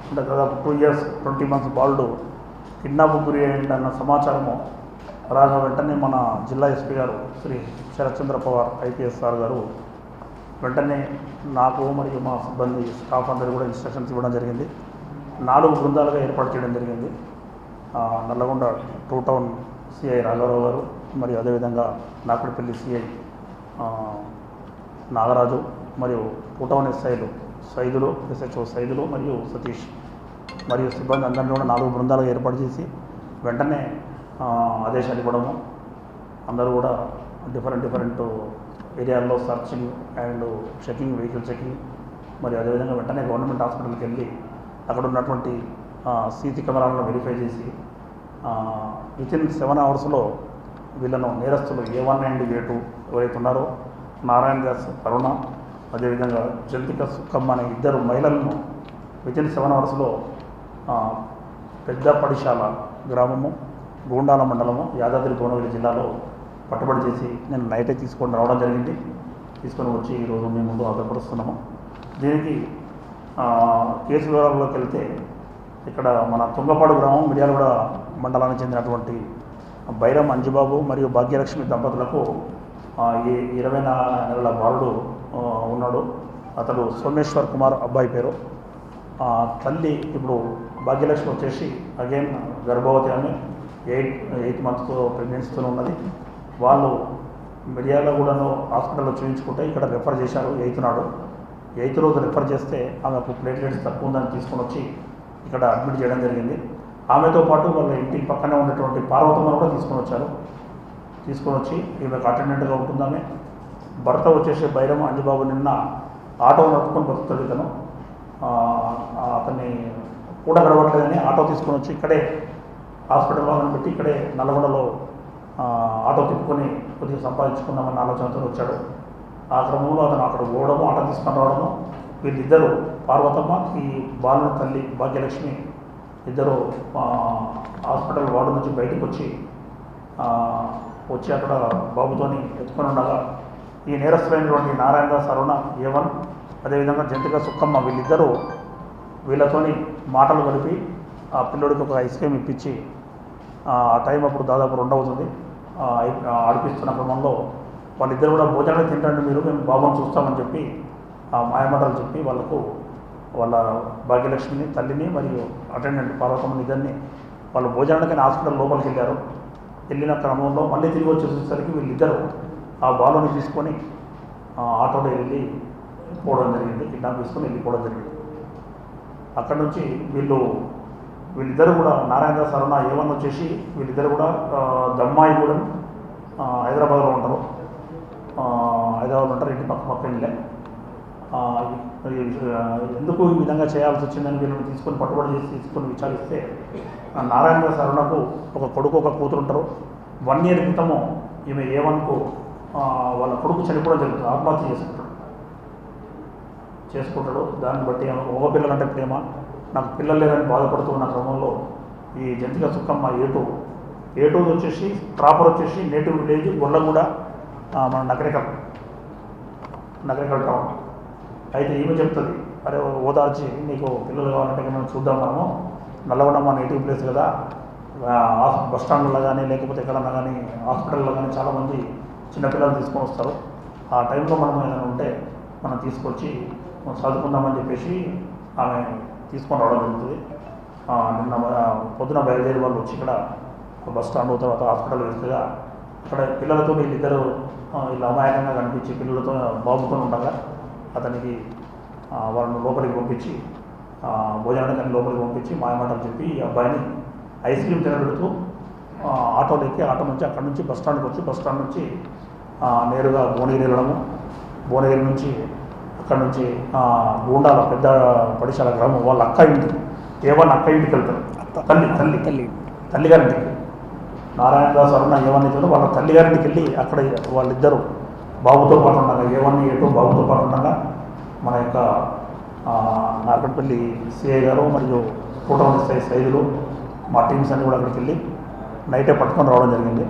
అంటే దాదాపు 2 years 20 months బాలుడు కిడ్నాప్కు గురి అయిందన్న సమాచారము రాగా వెంటనే మన జిల్లా ఎస్పీ గారు శ్రీ శరత్చంద్ర పవార్ ఐపీఎస్ సార్ గారు వెంటనే నాకు మరియు మా సిబ్బంది స్టాఫ్ అందరూ కూడా ఇన్స్ట్రక్షన్స్ ఇవ్వడం జరిగింది. 4 బృందాలుగా ఏర్పాటు చేయడం జరిగింది. నల్లగొండ 2 టౌన్ సిఐ రాఘవరావు గారు మరియు అదేవిధంగా నాకుడిపల్లి సిఐ నాగరాజు మరియు 2 టౌన్ ఎస్ఐలు సైదులు ఎస్హెచ్ఓ సైదులు మరియు సతీష్ మరియు సిబ్బంది అందరినీ కూడా 4 బృందాలుగా ఏర్పాటు చేసి వెంటనే ఆదేశాలు ఇవ్వడము, అందరూ కూడా డిఫరెంట్ ఏరియాల్లో searching and checking, vehicle checking మరియు అదేవిధంగా వెంటనే గవర్నమెంట్ హాస్పిటల్కి వెళ్ళి అక్కడ ఉన్నటువంటి సీసీ కెమెరాలను వెరిఫై చేసి వితిన్ 7 hours వీళ్ళను నేరస్తులు A1 అండ్ A2 ఎవరైతే ఉన్నారో నారాయణ దాస్ అరుణ అదేవిధంగా జంతిక సుక్కమ్మ అనే 2 మహిళలను వితిన్ 7 hours పెద్ద పడిశాల గ్రామము గూండాల మండలము యాదాద్రి భువనగిరి జిల్లాలో పట్టుబడి చేసి నేను నైటే తీసుకొని రావడం జరిగింది. తీసుకొని వచ్చి ఈరోజు మేము ముందు ఆధారపరుస్తున్నాము. దీనికి కేసు వివరాల్లోకి వెళ్తే ఇక్కడ మన తుంగపాడు గ్రామం మిర్యాలగూడ మండలానికి చెందినటువంటి బైరం అంజిబాబు మరియు భాగ్యలక్ష్మి దంపతులకు ఈ 24 నెలల బాలుడు ఉన్నాడు. అతడు సోమేశ్వర్ కుమార్ అబ్బాయి పేరు. తల్లి ఇప్పుడు భాగ్యలక్ష్మి వచ్చేసి అగైన్ గర్భవతి ఆమె 8 months ప్రెగ్నెన్సీతో ఉన్నది. వాళ్ళు మిర్యాలగూడలో హాస్పిటల్లో చూపించుకుంటే ఇక్కడ రెఫర్ చేశారు 8th నాడు. 8th రోజు రెఫర్ చేస్తే ఆమెకు ప్లేట్లెట్స్ తక్కువ ఉందని తీసుకొని వచ్చి ఇక్కడ అడ్మిట్ చేయడం జరిగింది. ఆమెతో పాటు వాళ్ళ ఇంటికి పక్కనే ఉన్నటువంటి పార్వతమ్మను కూడా తీసుకొని వచ్చి ఈమెకు అటెండెంట్గా ఉంటుందామె. భర్త వచ్చేసి బైరమ అంజబాబు నిన్న ఆటో నడుపుకొని బతుకుతాడు. ఇతను అతన్ని కూడా గడవట్లేదని ఆటో తీసుకొని వచ్చి ఇక్కడే హాస్పిటల్ వాళ్ళని పెట్టి ఇక్కడే నల్లగొండలో ఆటో తిప్పుకొని కొద్దిగా సంపాదించుకుందామన్న ఆలోచనతో వచ్చాడు. ఆ క్రమంలో అతను అక్కడ పోవడము, ఆటో తీసుకొని రావడము, వీళ్ళిద్దరూ పార్వతమ్మ ఈ బాలుని తల్లి భాగ్యలక్ష్మి ఇద్దరు హాస్పిటల్ వార్డు నుంచి బయటకు వచ్చి అక్కడ బాబుతోని ఎత్తుకొని ఉండగా ఈ నేరస్తులైనటువంటి నారాయణ దాస్ అరుణ A1 అదేవిధంగా జంతిక సుక్కమ్మ వీళ్ళతోని మాటలు కలిపి ఆ పిల్లోడికి ఒక ఐస్ క్రీమ్ ఇప్పించి ఆ టైం అప్పుడు దాదాపు 2 అవుతుంది ఆడిపిస్తున్న క్రమంలో వాళ్ళిద్దరు కూడా భోజనం తింటండి మీరు, మేము బాబుని చూస్తామని చెప్పి మాయమాటలు చెప్పి వాళ్ళ భాగ్యలక్ష్మిని తల్లిని మరియు అటెండెంట్ పార్వతమ్మని ఇద్దరిని వాళ్ళు భోజనానికి హాస్పిటల్ లోపలికి వెళ్ళారు. వెళ్ళిన క్రమంలో మళ్ళీ తిరిగి వచ్చేసరికి వీళ్ళిద్దరూ ఆ బాలుని తీసుకొని ఆటోలో వెళ్ళి పోవడం జరిగింది, కిడ్నాప్ తీసుకొని వెళ్ళిపోవడం జరిగింది. అక్కడ నుంచి వీళ్ళిద్దరు కూడా నారాయణ దాస్ అరుణ A1 వచ్చేసి వీళ్ళిద్దరు కూడా దమ్మాయిగూడెం హైదరాబాద్లో ఉంటారు. ఇంటి పక్క ఇల్లే. ఎందుకు ఈ విధంగా చేయాల్సి వచ్చిందని వీళ్ళని తీసుకొని తీసుకొని విచారిస్తే నారాయణ దాస్ అరుణకు ఒక కొడుకు ఒక కూతురు ఉంటారు. 1 year క్రితము ఈమె A1కు వాళ్ళ కొడుకు చనిపోవడం జరుగుతుంది, ఆత్మహత్య చేసుకుంటాడు. దాన్ని బట్టి మగ పిల్లలంటే ప్రేమ, నాకు పిల్లలు లేదని బాధపడుతూ ఉన్న క్రమంలో ఈ జంతిక సుక్కమ్మ A2 వచ్చేసి ప్రాపర్ వచ్చేసి నేటివ్ విలేజ్ గొల్లగూడ మన నగరికల్ టౌన్. అయితే ఈమె చెప్తుంది, అరే ఓదార్చి నీకు పిల్లలు కావాలంటే మనం చూద్దాం, మనము నల్లగొండ మా నేటివ్ ప్లేస్ కదా, బస్ స్టాండ్లో కానీ లేకపోతే ఎక్కడన్నా కానీ హాస్పిటల్లో కానీ చాలామంది చిన్నపిల్లలు తీసుకొని వస్తారు. ఆ టైంలో మనం ఏదైనా ఉంటే మనం తీసుకొచ్చి చదువుకుందామని చెప్పేసి ఆమె తీసుకొని రావడం జరుగుతుంది. నిన్న పొద్దున బయలుదేరి వాళ్ళు వచ్చి ఇక్కడ బస్ స్టాండ్ తర్వాత హాస్పిటల్ వెళ్తేగా అక్కడ పిల్లలతో వీళ్ళిద్దరూ వీళ్ళు అమాయకంగా కనిపించి పిల్లలతో బాబుతో ఉండగా అతనికి వాళ్ళని లోపలికి పంపించి భోజనానికి లోపలికి పంపించి మాయమాటలు చెప్పి ఈ అబ్బాయిని ఐస్ క్రీమ్ తినబెడుతూ ఆటోలో ఎక్కి ఆటో నుంచి అక్కడ నుంచి బస్ స్టాండ్కి వచ్చి బస్ స్టాండ్ నుంచి నేరుగా భువనగిరి వెళ్ళడము, భువనగిరి నుంచి అక్కడ నుంచి గూండాల పెద్ద పడిశాల గ్రామం వాళ్ళ అక్క ఇంటికి A1 అక్క ఇంటికి వెళ్తారు. తల్లిగారింటికి నారాయణ దాస్ అరుణ A1 వాళ్ళ తల్లిగారింటికి వెళ్ళి అక్కడ వాళ్ళిద్దరూ బాబుతో పాటు ఉండగా A1 A2 బాబుతో పాటు ఉండగా మన యొక్క నార్కట్పల్లి సిఐ గారు మరియు 2 టౌన్ ఎస్ఐ సైదులు మా టీమ్స్ అన్ని కూడా అక్కడికి వెళ్ళి నైటే పట్టుకొని రావడం జరిగింది.